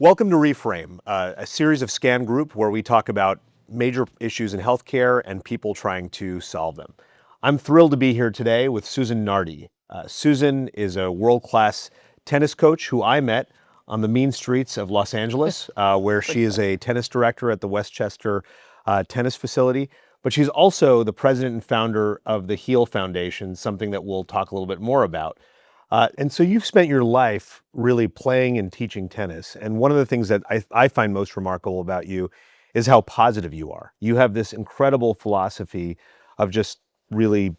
Welcome to Reframe, a series of Scan Group where we talk about major issues in healthcare and people trying to solve them. I'm thrilled to be here today with Susan Nardi. Susan is a world-class tennis coach who I met on the mean streets of Los Angeles, where she is a tennis director at the Westchester Tennis Facility. But she's also the president and founder of the HEAL Foundation, something that we'll talk a little bit more about. And so you've spent your life really playing and teaching tennis. And one of the things that I find most remarkable about you is how positive you are. You have this incredible philosophy of just really,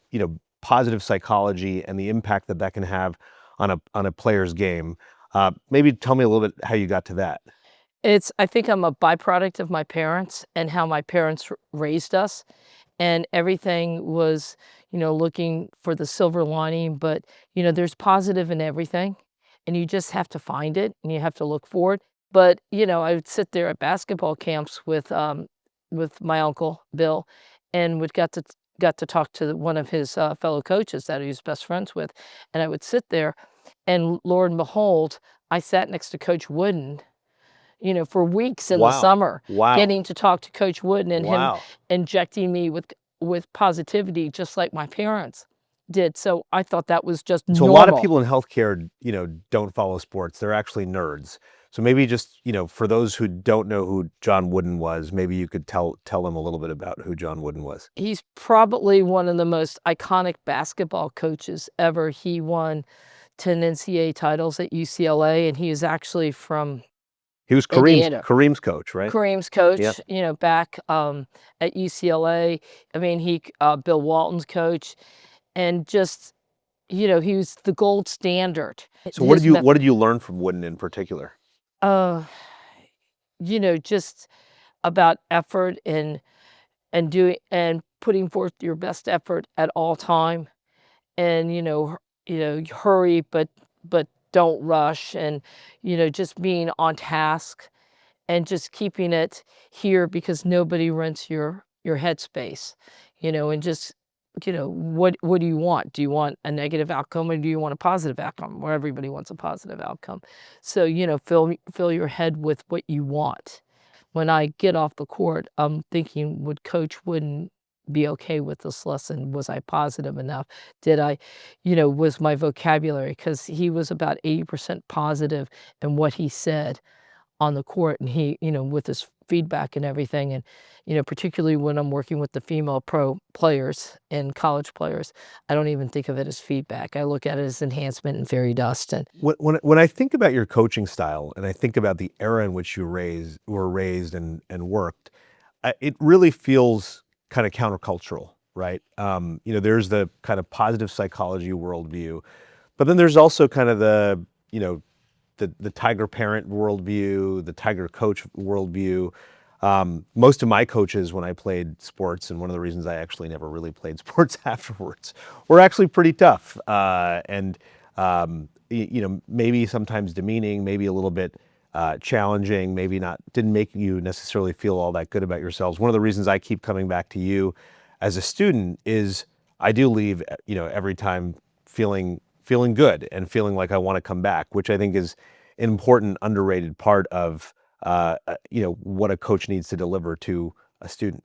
positive psychology and the impact that that can have on a player's game. Maybe tell me a little bit how you got to that. I think I'm a byproduct of my parents and how my parents raised us, and everything was, looking for the silver lining, but, there's positive in everything, and you just have to find it, and you have to look for it. But, I would sit there at basketball camps with my uncle, Bill, and would got to talk to one of his, fellow coaches that he was best friends with, and I would sit there, and lo and behold, I sat next to Coach Wooden, for weeks in the Wow. summer, Wow. getting to talk to Coach Wooden and him Wow. injecting me with positivity just like my parents did, so I thought that was just So a lot of normal. people in healthcare, don't follow sports. They're actually nerds. So maybe just, for those who don't know who John Wooden was, maybe you could tell them a little bit about who John Wooden was. He's probably one of the most iconic basketball coaches ever. He won 10 NCAA titles at UCLA, and he is actually from He was Indiana. Kareem's coach, right? Kareem's Yeah. coach, back, at UCLA. I mean, Bill Walton's coach, and just, he was the gold standard. So His me what did you learn from Wooden in particular? uh, just about effort and doing and putting forth your best effort at all time, and, hurry, but don't rush, and, just being on task, and just keeping it here because nobody rents your headspace, and just, what do you want? Do you want a negative outcome or do you want a positive outcome? Well, everybody wants a positive outcome. So, fill your head with what you want. When I get off the court, I'm thinking, would Coach Wooden be okay with this lesson? Was I positive enough? Did I, was my vocabulary, because he was about 80% positive in what he said on the court, and he, with his feedback and everything, and, particularly when I'm working with the female pro players and college players, I don't even think of it as feedback. I look at it as enhancement and fairy dust. And When I think about your coaching style and I think about the era in which you were raised and worked, it really feels kind of countercultural, right? There's the kind of positive psychology worldview, but then there's also kind of the tiger parent worldview, the tiger coach worldview. Most of my coaches, when I played sports, and one of the reasons I actually never really played sports afterwards, were actually pretty tough, and maybe sometimes demeaning, maybe a little bit challenging, maybe not, didn't make you necessarily feel all that good about yourselves. One of the reasons I keep coming back to you as a student is I do leave, every time feeling good and feeling like I want to come back, which I think is an important, underrated part of what a coach needs to deliver to a student.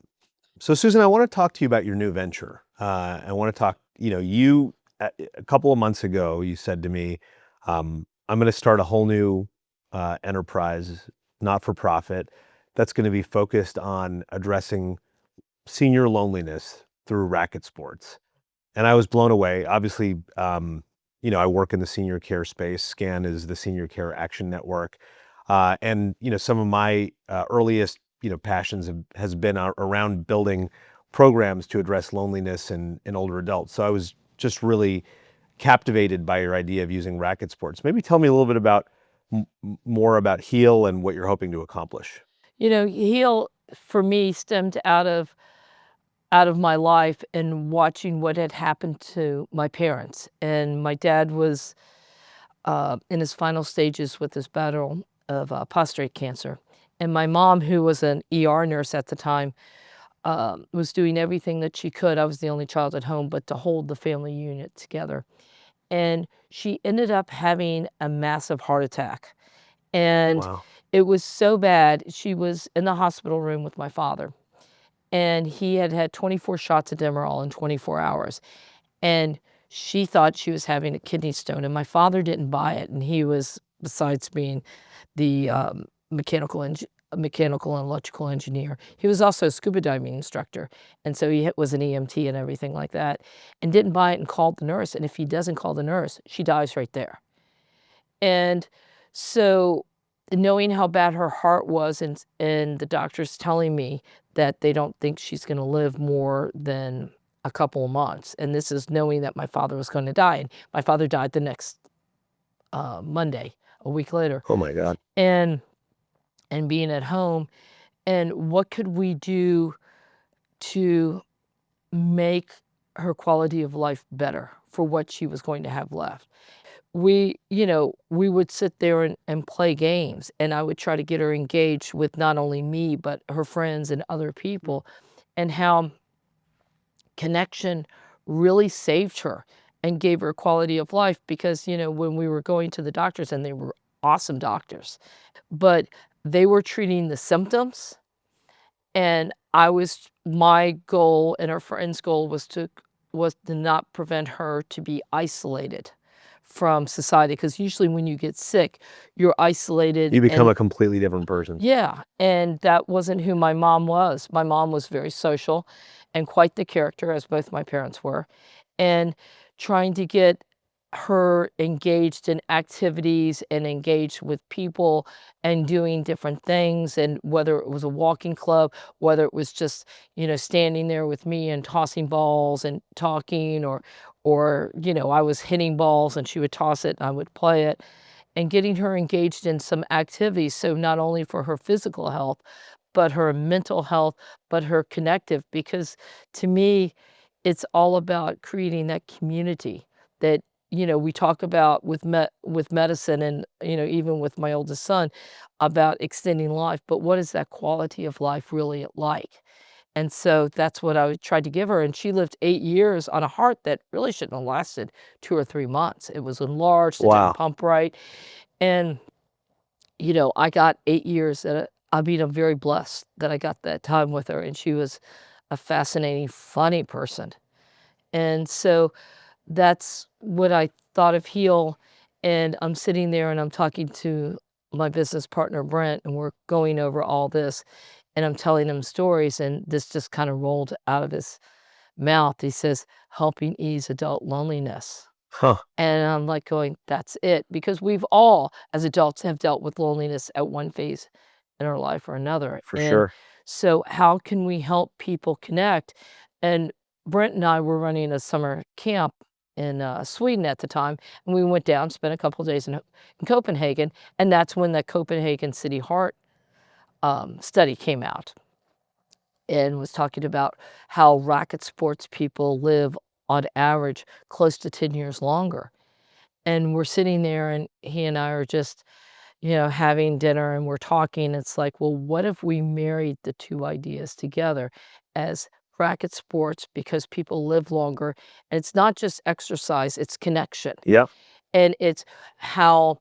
So Susan, I want to talk to you about your new venture. I want to talk, you a couple of months ago, you said to me, I'm going to start a whole new enterprise, not for profit, that's going to be focused on addressing senior loneliness through racket sports. And I was blown away. Obviously, I work in the senior care space. SCAN is the Senior Care Action Network. And, some of my earliest, passions has been around building programs to address loneliness in older adults. So I was just really captivated by your idea of using racket sports. Maybe tell me a little bit about more about HEAL and what you're hoping to accomplish. Heal for me stemmed out of my life and watching what had happened to my parents. And my dad was in his final stages with his battle of prostate cancer. And my mom, who was an ER nurse at the time, was doing everything that she could. I was the only child at home, but to hold the family unit together. And she ended up having a massive heart attack. And Wow. It was so bad. She was in the hospital room with my father, and he had had 24 shots of Demerol in 24 hours, and she thought she was having a kidney stone, and my father didn't buy it, and he was, besides being the mechanical and electrical engineer, he was also a scuba diving instructor, and so he was an EMT and everything like that, and didn't buy it and called the nurse, and if he doesn't call the nurse, she dies right there. And so knowing how bad her heart was, and the doctors telling me that they don't think she's gonna live more than a couple of months, and this is knowing that my father was gonna die, and my father died the next, Monday, a week later. Oh my God. And being at home, and what could we do to make her quality of life better for what she was going to have left? We would sit there and play games, and I would try to get her engaged with not only me, but her friends and other people, and how connection really saved her and gave her quality of life because, when we were going to the doctors, and they were awesome doctors, but they were treating the symptoms, and my goal and her friend's goal was to not prevent her to be isolated from society, because usually when you get sick, you're isolated. You become And a completely different person. yeah, and that wasn't who my mom was. My mom was very social and quite the character, as both my parents were, and trying to get her engaged in activities and engaged with people and doing different things, and whether it was a walking club, whether it was just, standing there with me and tossing balls and talking, or I was hitting balls and she would toss it and I would play it, and getting her engaged in some activities, so not only for her physical health, but her mental health, but her connective, because to me, it's all about creating that community that, we talk about with medicine, and, even with my oldest son, about extending life, but what is that quality of life really like? And so that's what I tried to give her, and she lived 8 years on a heart that really shouldn't have lasted 2 or 3 months. It was enlarged, it didn't Wow. pump right, and, I got 8 years at I'm very blessed that I got that time with her, and she was a fascinating, funny person. And so that's what I thought of Heal, and I'm sitting there and I'm talking to my business partner, Brent, and we're going over all this, and I'm telling him stories, and this just kind of rolled out of his mouth. He says, "Helping ease adult loneliness." Huh. And I'm like going, "That's it," because we've all, as adults, have dealt with loneliness at one phase in our life or another, For and sure. so how can we help people connect? And Brent and I were running a summer camp in, Sweden at the time, and we went down, spent a couple of days in Copenhagen, and that's when the Copenhagen City Heart, study came out, and was talking about how racket sports people live on average close to 10 years longer. And we're sitting there, and he and I are just, having dinner, and we're talking. It's like, well, what if we married the two ideas together as racket sports, because people live longer, and it's not just exercise, it's connection. Yeah. And it's how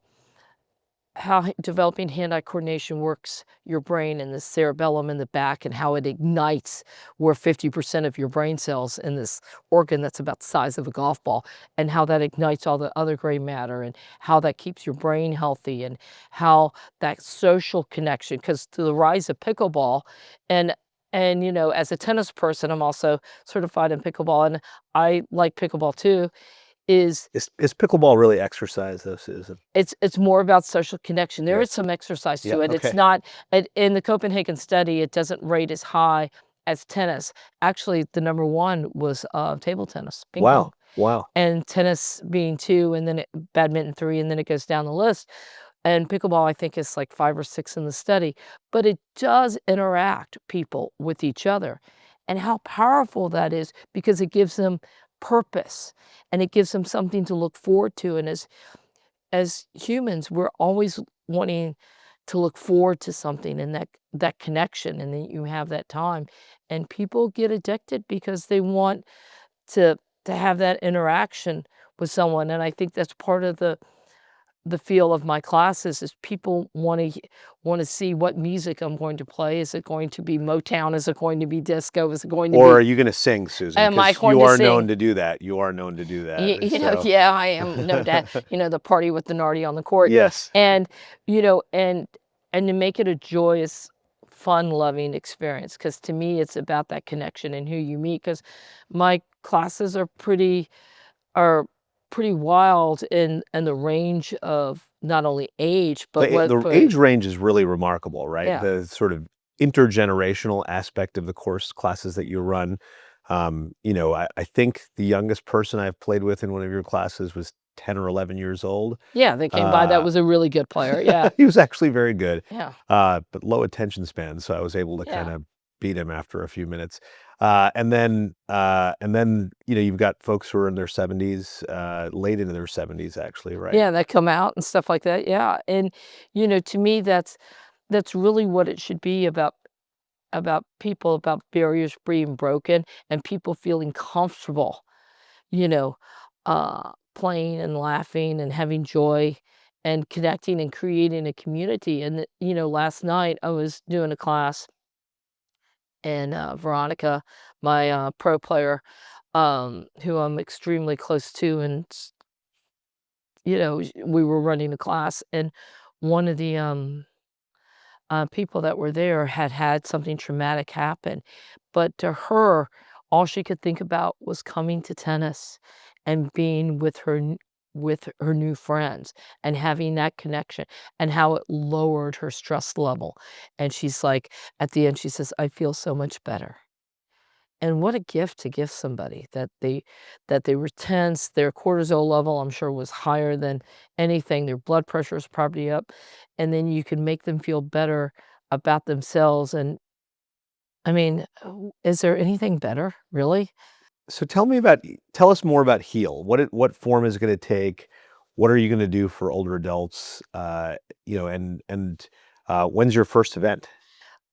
developing hand-eye coordination works your brain and the cerebellum in the back, and how it ignites where 50% of your brain cells in this organ that's about the size of a golf ball, and how that ignites all the other gray matter, and how that keeps your brain healthy, and how that social connection, because to the rise of pickleball, and as a tennis person, I'm also certified in pickleball, and I like pickleball too, is Is pickleball really exercise though, Susan? it's more about social connection. There Yeah. is some exercise Yeah. to it. It's Okay. not in the Copenhagen study, it doesn't rate as high as tennis. Actually, the number 1 was, table tennis, ping pong, Wow. Wow. and tennis being 2, and then badminton 3, and then it goes down the list, and pickleball, I think, is like 5 or 6 in the study, but it does interact people with each other, and how powerful that is, because it gives them purpose, and it gives them something to look forward to, and as humans, we're always wanting to look forward to something, and that connection, and then you have that time, and people get addicted because they want to have that interaction with someone, and I think that's part of the feel of my classes is people wanna see what music I'm going to play. Is it going to be Motown? Is it going to be disco? Is it going to Or are be you gonna sing, Susan? am I Because going you to are known sing? to do that. You are known to do that, so Yeah, I am no doubt, the party with the Nardi on the court, yes. and, you know, and to make it a joyous, fun-loving experience. Because to me, it's about that connection and who you meet. Because my classes are pretty wild in the range of not only age, but The but age range is really remarkable, right? yeah. The sort of intergenerational aspect of the course classes that you run. I think the youngest person I've played with in one of your classes was 10 or 11 years old. Yeah, they came by, that Uh, was a really good player, yeah, he was actually very good, yeah, but low attention span, so I was able to yeah. kinda beat him after a few minutes. And then, you've got folks who are in their 70s, late into their 70s, actually, right? Yeah, that come out and stuff like that, yeah, and, to me, that's really what it should be about people, about barriers being broken and people feeling comfortable, you know, playing and laughing and having joy and connecting and creating a community, and, last night I was doing a class and, Veronica, my, pro player, who I'm extremely close to, and we were running a class, and one of the, people that were there had had something traumatic happen, but to her, all she could think about was coming to tennis and being with her new friends and having that connection and how it lowered her stress level, and she's like at the end, she says, "I feel so much better." And what a gift to give somebody that they were tense, their cortisol level, I'm sure, was higher than anything, their blood pressure is probably up, and then you can make them feel better about themselves, and, I mean, is there anything better, really? So tell us more about Heal. What form is it gonna take? What are you gonna do for older adults? When's your first event?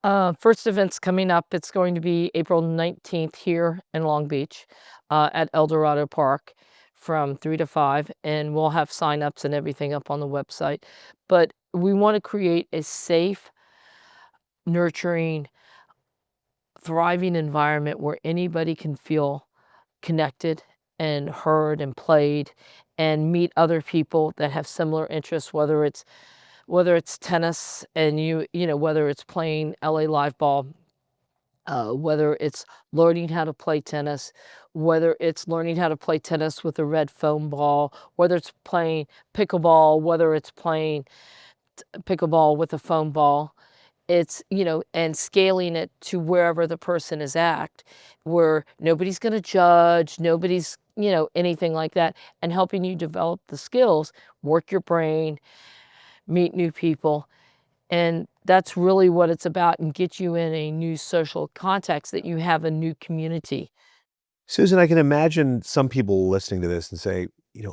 First event's coming up, it's going to be April 19th here in Long Beach, at El Dorado Park from 3 to 5, and we'll have signups and everything up on the website, but we wanna create a safe, nurturing, thriving environment where anybody can feel connected and heard and played and meet other people that have similar interests, whether it's tennis and whether it's playing LA live ball, whether it's learning how to play tennis, whether it's learning how to play tennis with a red foam ball, whether it's playing pickleball, whether it's playing pickleball with a foam ball. It's, and scaling it to wherever the person is at, where nobody's going to judge, nobody's, anything like that, and helping you develop the skills, work your brain, meet new people. And that's really what it's about, and get you in a new social context, that you have a new community. Susan, I can imagine some people listening to this and say,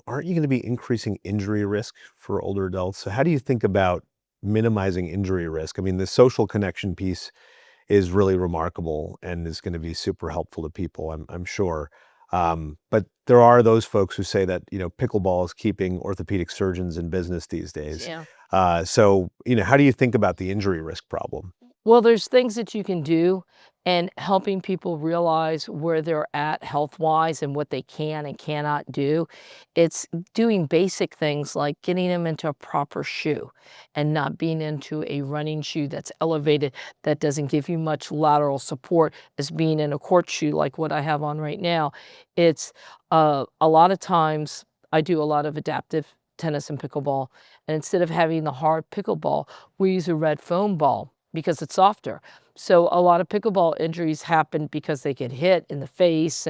aren't you gonna be increasing injury risk for older adults? So how do you think about minimizing injury risk? I mean, the social connection piece is really remarkable and is gonna be super helpful to people, I'm sure. But there are those folks who say that, pickleball is keeping orthopedic surgeons in business these days. Yeah. How do you think about the injury risk problem? Well, there's things that you can do, and helping people realize where they're at health-wise and what they can and cannot do. It's doing basic things like getting them into a proper shoe and not being into a running shoe that's elevated, that doesn't give you much lateral support as being in a court shoe like what I have on right now. It's, a lot of times I do a lot of adaptive tennis and pickleball, and instead of having the hard pickleball, we use a red foam ball because it's softer. So a lot of pickleball injuries happen because they get hit in the face,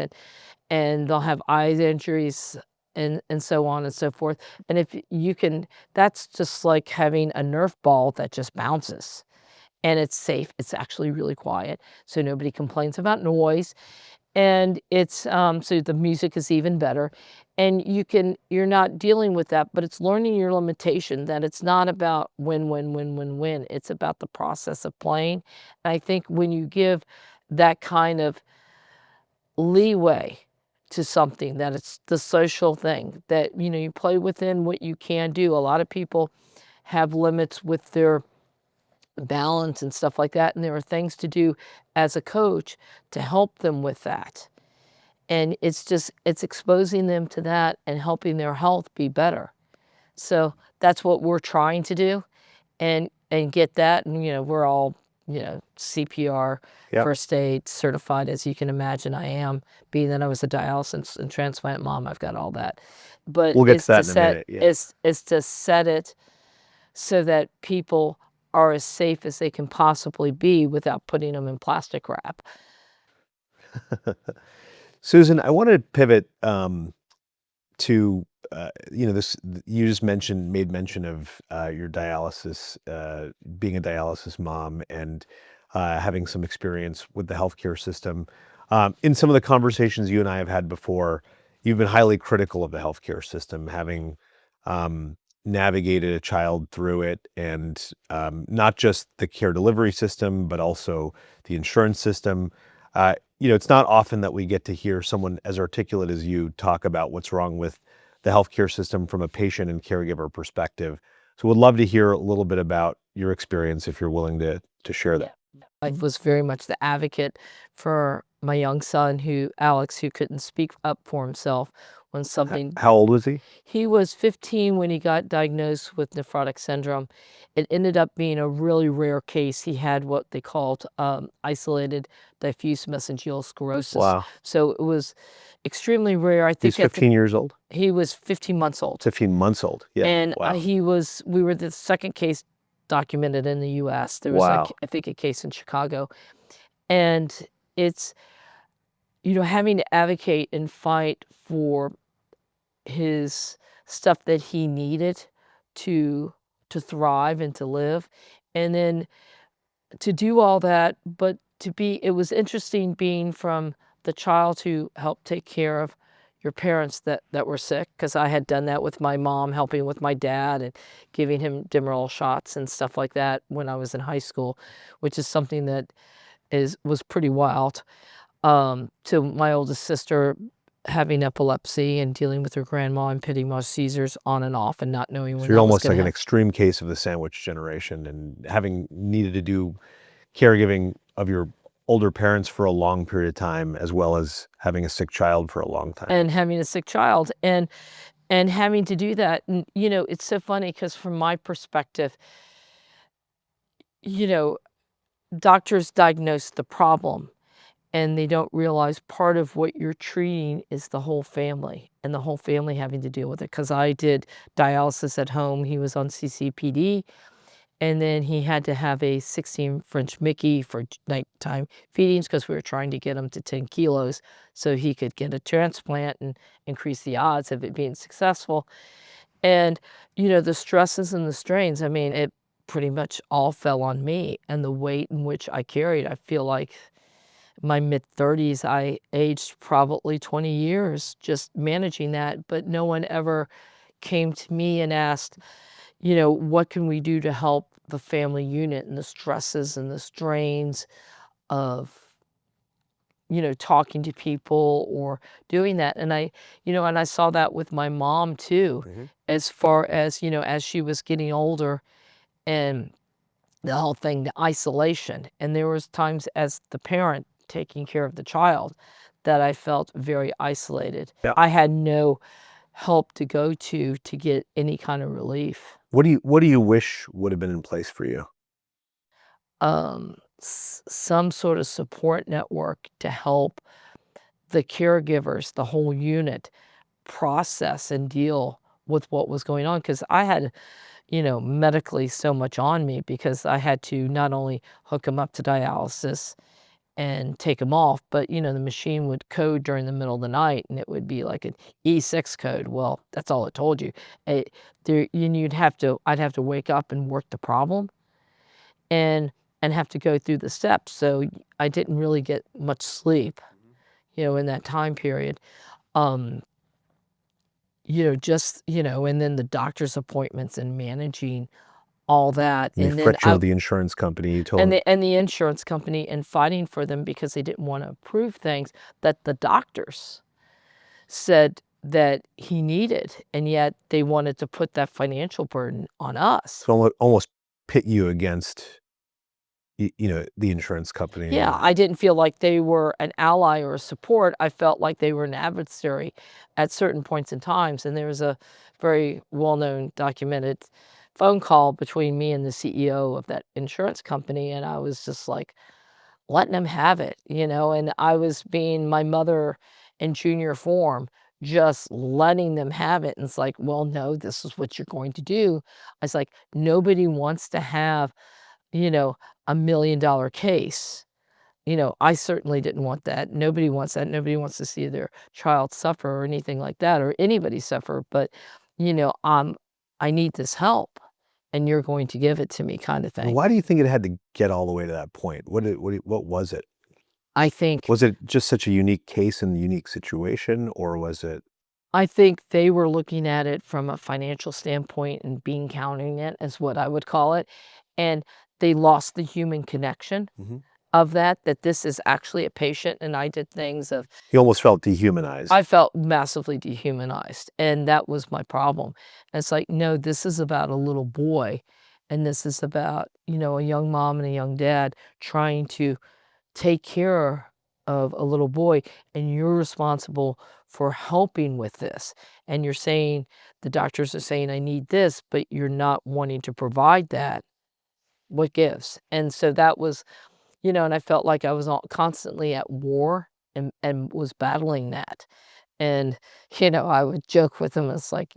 and they'll have eye injuries and so on and so forth. And if you can, that's just like having a Nerf ball that just bounces, and it's safe. It's actually really quiet, so nobody complains about noise, and it's, so the music is even better, and you're not dealing with that, but it's learning your limitation, that it's not about win, win, win, win, win, it's about the process of playing. And I think when you give that kind of leeway to something, that it's the social thing, that, you play within what you can do. A lot of people have limits with their balance and stuff like that, and there are things to do as a coach to help them with that. And it's exposing them to that and helping their health be better. So that's what we're trying to do, and get that. And we're all CPR, Yep. first aid certified, as you can imagine. I am, being that I was a dialysis and transplant mom. I've got all that. But We'll get to it's to that in a set minute. Yeah. it's to set it so that people are as safe as they can possibly be without putting them in plastic wrap. Susan, I want to pivot to this. You just made mention of your dialysis, being a dialysis mom, and having some experience with the healthcare system. In some of the conversations you and I have had before, you've been highly critical of the healthcare system, having navigated a child through it, and not just the care delivery system, but also the insurance system. It's not often that we get to hear someone as articulate as you talk about what's wrong with the healthcare system from a patient and caregiver perspective. So would love to hear a little bit about your experience if you're willing to share that. I was very much the advocate for my young son, Alex, who couldn't speak up for himself when something. How old was he? He was 15 when he got diagnosed with nephrotic syndrome. It ended up being a really rare case. He had what they called isolated diffuse mesangial sclerosis. Wow. So it was extremely rare. I think He's 15 years old? he was 15 months old. 15 months old. Yeah. And wow. we were the second case documented in the US. There was, Wow. I think, a case in Chicago. And it's, having to advocate and fight for his stuff that he needed to thrive and to live. And then to do all that, but it was interesting being from the child who helped take care of your parents that were sick, because I had done that with my mom, helping with my dad and giving him Demerol shots and stuff like that when I was in high school, which is something that was pretty wild. To my oldest sister having epilepsy and dealing with her grandma and pitting my Caesars on and off and not knowing when So you're that was almost gonna like an happen. extreme case of the sandwich generation, and having needed to do caregiving of your older parents for a long period of time, as well as having a sick child for a long time. And having a sick child, and having to do that. And it's so funny, because from my perspective, you know doctors diagnose the problem, and they don't realize part of what you're treating is the whole family, and the whole family having to deal with it. Because I did dialysis at home. He was on CCPD, and then he had to have a 16 French Mickey for nighttime feedings, because we were trying to get him to 10 kilos so he could get a transplant and increase the odds of it being successful. And, the stresses and the strains, I mean, it pretty much all fell on me, and the weight in which I carried. I feel like my mid-30s, I aged probably 20 years just managing that, but no one ever came to me and asked, what can we do to help the family unit and the stresses and the strains of, talking to people or doing that. And I saw that with my mom too, as far as, as she was getting older, and the whole thing, the isolation. And there was times as the parent taking care of the child that I felt very isolated. Yeah. I had no help to go to get any kind of relief. What do you wish would have been in place for you? Some sort of support network to help the caregivers, the whole unit, process and deal with what was going on. Because I had, medically so much on me, because I had to not only hook him up to dialysis and take him off, but, the machine would code during the middle of the night, and it would be like an E6 code. Well, that's all it told you. I'd have to wake up and work the problem, and have to go through the steps. So I didn't really get much sleep, in that time period. And then the doctor's appointments and managing all that. And they And then fret you with the insurance company. You told and the insurance company, and fighting for them because they didn't want to approve things that the doctors said that he needed, and yet they wanted to put that financial burden on us. So almost pit you against the insurance company. Yeah, I didn't feel like they were an ally or a support. I felt like they were an adversary at certain points in times, and there was a very well-known documented phone call between me and the CEO of that insurance company, and I was just like letting them have it, and I was being my mother in junior form, just letting them have it, and it's like, "Well, no, this is what you're going to do." I was like, "Nobody wants to have, you know, $1 million case." I certainly didn't want that. Nobody wants that. Nobody wants to see their child suffer or anything like that, or anybody suffer, but, you know, um, I need this help, and you're going to give it to me kinda And thing. why do you think it had to get all the way to that point? What was it? I think Was it just such a unique case and unique situation, or was it? I think they were looking at it from a financial standpoint and bean counting it is what I would call it, and they lost the human connection Mhm. of that this is actually a patient, and I did things of You almost felt dehumanized. I felt massively dehumanized, and that was my problem. And it's like, no, this is about a little boy, and this is about, a young mom and a young dad trying to take care of a little boy, and you're responsible for helping with this. And you're saying, the doctors are saying, I need this, but you're not wanting to provide that. What gives? And so that was, and I felt like I was constantly at war and was battling that. And, I would joke with him, it's like,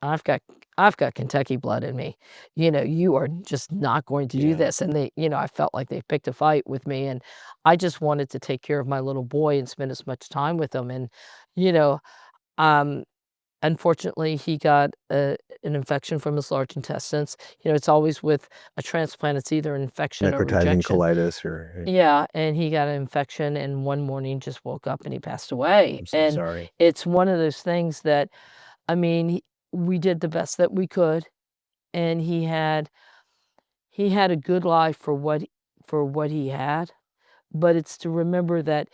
I've got Kentucky blood in me. You are just not going to do Yeah. this. And I felt like they picked a fight with me, and I just wanted to take care of my little boy and spend as much time with him. And, you know, um, unfortunately, he got an infection from his large intestines. It's always with a transplant, it's either an infection or Necrotizing rejection. colitis or Yeah, and he got an infection and one morning just woke up and he passed away, I'm so and sorry. it's one of those things that, I mean, we did the best that we could, and he had a good life for what he had, but it's to remember that,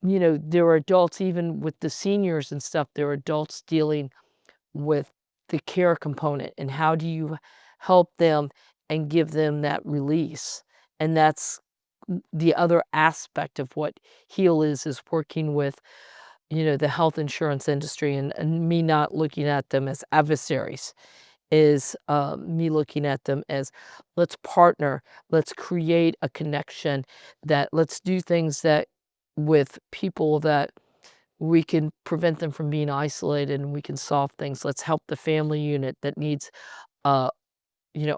there are adults, even with the seniors and stuff, there are adults dealing with the care component, and how do you help them and give them that release, and that's the other aspect of what HEAL is working with, the health insurance industry, and me not looking at them as adversaries, is, me looking at them as, "Let's partner, let's create a connection, that let's do things that with people that we can prevent them from being isolated, and we can solve things. Let's help the family unit that needs, uh,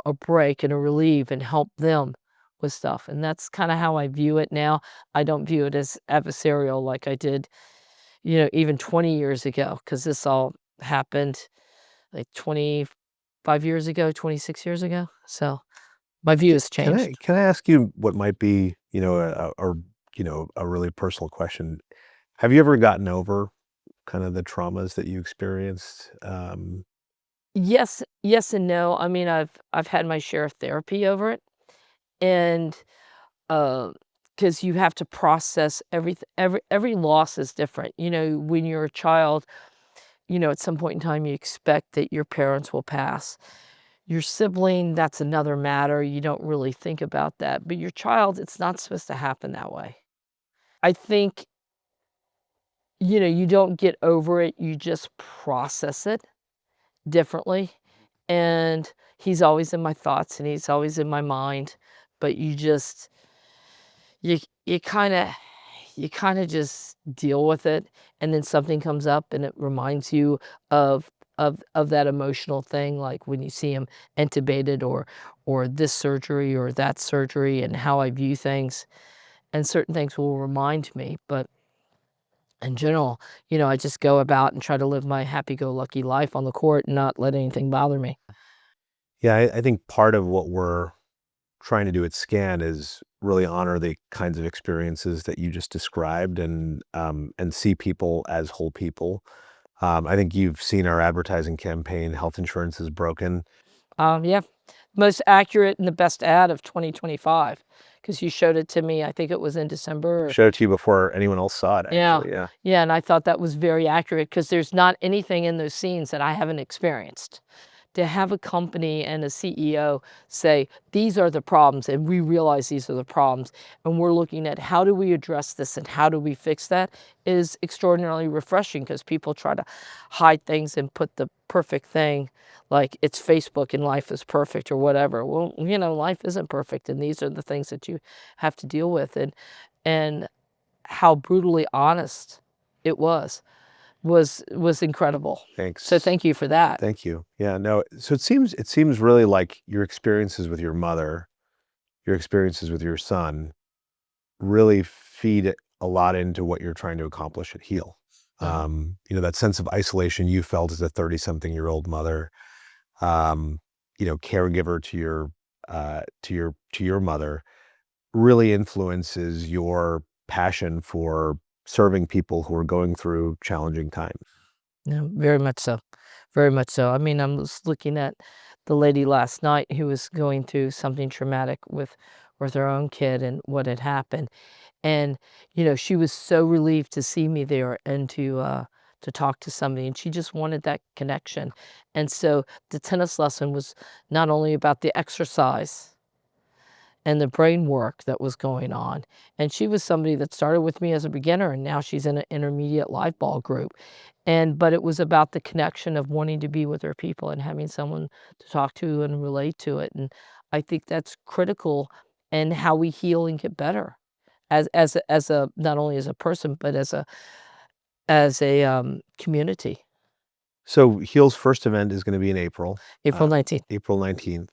a break and a relief, and help them with stuff." And that's kinda how I view it now. I don't view it as adversarial like I did, even 20 years ago, because this all happened, like, 25 years ago, 26 years ago. So, my view has changed. Can I ask you what might be, a really personal question? Have you ever gotten over kind of the traumas that you experienced? Yes and no. I mean, I've had my share of therapy over it, and because you have to process every loss is different. When you're a child, at some point in time, you expect that your parents will pass. Your sibling, that's another matter. You don't really think about that. But your child, it's not supposed to happen that way. I think, you don't get over it, you just process it differently. And he's always in my thoughts and he's always in my mind, but you you kinda just deal with it, and then something comes up and it reminds you of that emotional thing, like when you see him intubated, or this surgery or that surgery, and how I view things, and certain things will remind me. But in general, I just go about and try to live my happy-go-lucky life on the court and not let anything bother me. Yeah, I think part of what we're trying to do at SCAN is really honor the kinds of experiences that you just described, and see people as whole people. I think you've seen our advertising campaign, Health Insurance is Broken. Yeah, most accurate and the best ad of 2025, because you showed it to me, I think it was in December. Showed it to you before anyone else saw it, actually. Yeah. Yeah, and I thought that was very accurate because there's not anything in those scenes that I haven't experienced. To have a company and a CEO say, these are the problems, and we realize these are the problems, and we're looking at how do we address this and how do we fix that, is extraordinarily refreshing, because people try to hide things and put the perfect thing, like it's Facebook and life is perfect or whatever. Well, life isn't perfect, and these are the things that you have to deal with. And how brutally honest it was incredible. Thanks. So thank you for that. Thank you. Yeah, no. So it seems really like your experiences with your mother, your experiences with your son, really feed a lot into what you're trying to accomplish at Heal. That sense of isolation you felt as a 30-something-year-old mother, caregiver to your mother, really influences your passion for serving people who are going through challenging times. Yeah, very much so. Very much so. I mean, I was looking at the lady last night who was going through something traumatic with her own kid and what had happened. And, she was so relieved to see me there and to talk to somebody, and she just wanted that connection. And so the tennis lesson was not only about the exercise and the brain work that was going on. And she was somebody that started with me as a beginner, and now she's in an intermediate live ball group. But it was about the connection of wanting to be with her people and having someone to talk to and relate to it. And I think that's critical in how we heal and get better as a not only as a person, but as a community. So Heal's first event is going to be in April. April 19th. April 19th.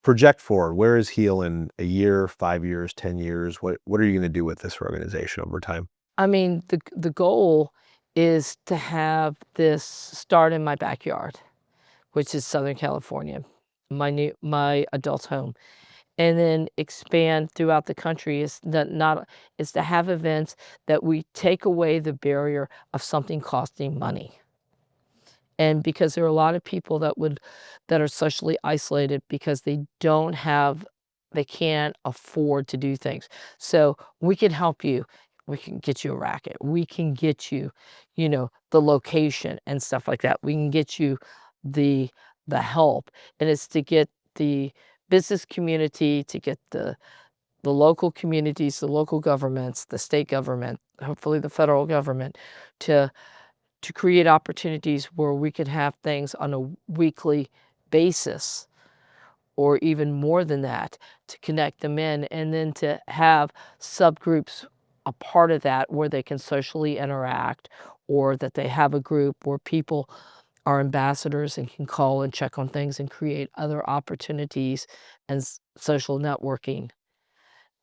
Project forward. Where is Heal in a year, 5 years, 10 years? What are you going to do with this organization over time? I mean, the goal is to have this start in my backyard, which is Southern California, my adult home, and then expand throughout the country. Is is to have events that we take away the barrier of something costing money. And because there are a lot of people that are socially isolated because they can't afford to do things. So we can help you. We can get you a racket. We can get you, the location and stuff like that. We can get you the help. And it's to get the business community, to get the local communities, the local governments, the state government, hopefully the federal government, to create opportunities where we could have things on a weekly basis, or even more than that, to connect them in, and then to have subgroups a part of that where they can socially interact, or that they have a group where people are ambassadors and can call and check on things and create other opportunities and social networking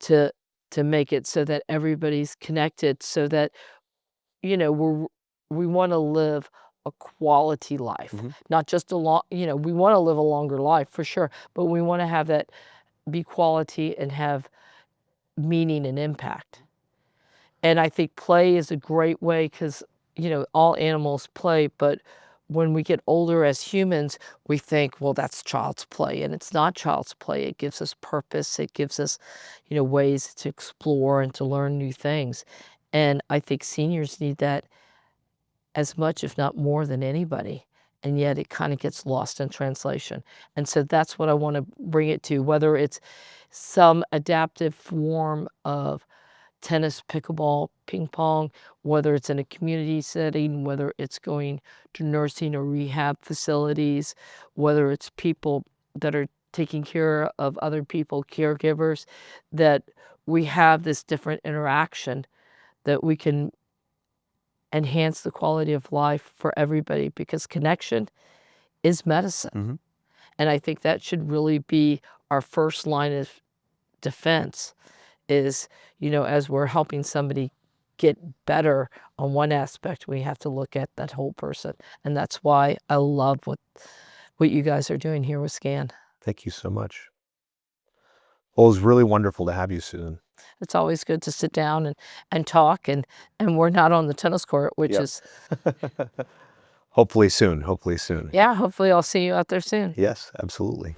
to make it so that everybody's connected, so that we wanna live a quality life, not just we wanna live a longer life for sure, but we wanna have that be quality and have meaning and impact. And I think play is a great way, because all animals play, but when we get older as humans, we think, well, that's child's play, and it's not child's play. It gives us purpose. It gives us, ways to explore and to learn new things. And I think seniors need that as much, if not more, than anybody, and yet it kind of gets lost in translation. And so that's what I want to bring it to, whether it's some adaptive form of tennis, pickleball, ping pong, whether it's in a community setting, whether it's going to nursing or rehab facilities, whether it's people that are taking care of other people, caregivers, that we have this different interaction, that we can enhance the quality of life for everybody, because connection is medicine. And I think that should really be our first line of defense, is, as we're helping somebody get better on one aspect, we have to look at that whole person. And that's why I love what you guys are doing here with SCAN. Thank you so much. Well, it was really wonderful to have you, Susan. It's always good to sit down and talk, and we're not on the tennis court, which is hopefully soon. Hopefully soon. Yeah, hopefully I'll see you out there soon. Yes, absolutely.